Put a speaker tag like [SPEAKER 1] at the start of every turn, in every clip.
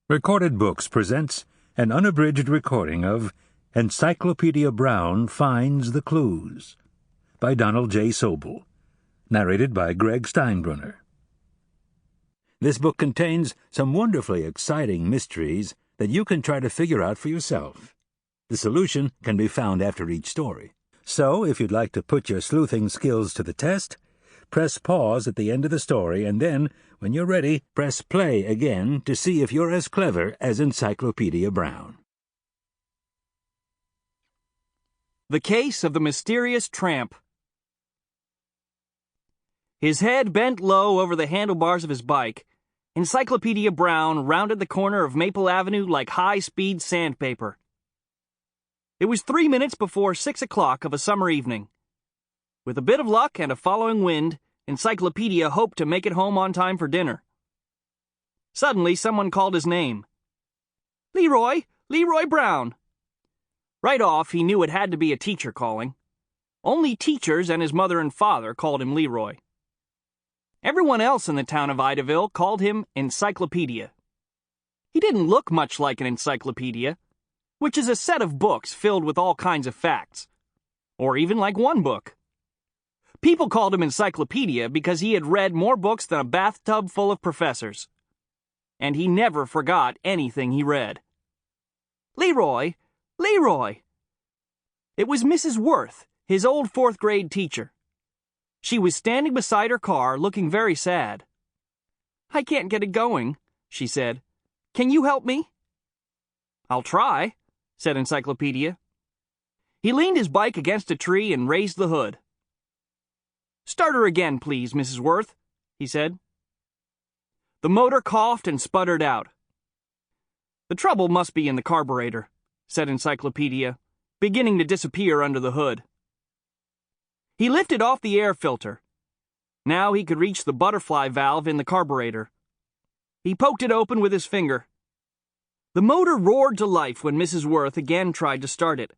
[SPEAKER 1] Recorded Books presents an unabridged recording of Encyclopedia Brown Finds the Clues by Donald J. Sobol, narrated by Greg Steinbruner. This book contains some wonderfully exciting mysteries that you can try to figure out for yourself. The solution can be found after each story. So, if you'd like to put your sleuthing skills to the test, press pause at the end of the story and then, when you're ready, press play again to see if you're as clever as Encyclopedia Brown.
[SPEAKER 2] The Case of the Mysterious Tramp. His head bent low over the handlebars of his bike, Encyclopedia Brown rounded the corner of Maple Avenue like high-speed sandpaper. It was 3 minutes before 6 o'clock of a summer evening. With a bit of luck and a following wind, Encyclopedia hoped to make it home on time for dinner. Suddenly, someone called his name. Leroy! Leroy Brown! Right off, he knew it had to be a teacher calling. Only teachers and his mother and father called him Leroy. Everyone else in the town of Idaville called him Encyclopedia. He didn't look much like an encyclopedia, which is a set of books filled with all kinds of facts, or even like one book. People called him Encyclopedia because he had read more books than a bathtub full of professors. And he never forgot anything he read. Leroy! Leroy! It was Mrs. Worth, his old fourth-grade teacher. She was standing beside her car, looking very sad. "I can't get it going," she said. "Can you help me?" "I'll try," said Encyclopedia. He leaned his bike against a tree and raised the hood. "Start her again, please, Mrs. Worth," he said. The motor coughed and sputtered out. "The trouble must be in the carburetor," said Encyclopedia, beginning to disappear under the hood. He lifted off the air filter. Now he could reach the butterfly valve in the carburetor. He poked it open with his finger. The motor roared to life when Mrs. Worth again tried to start it.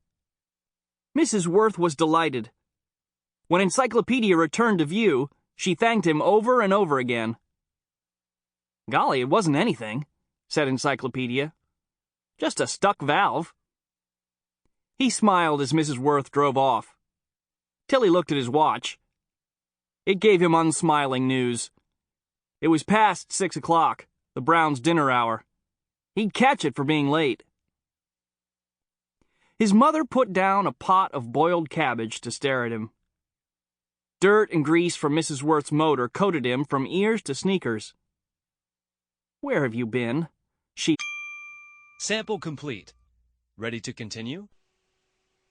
[SPEAKER 2] Mrs. Worth was delighted. When Encyclopedia returned to view, she thanked him over and over again. "Golly, it wasn't anything," said Encyclopedia. "Just a stuck valve." He smiled as Mrs. Worth drove off. Tilly looked at his watch. It gave him unsmiling news. It was past 6 o'clock, the Browns' dinner hour. He'd catch it for being late. His mother put down a pot of boiled cabbage to stare at him. Dirt and grease from Mrs. Worth's motor coated him from ears to sneakers. "Where have you been?" she...
[SPEAKER 3] Sample complete. Ready to continue?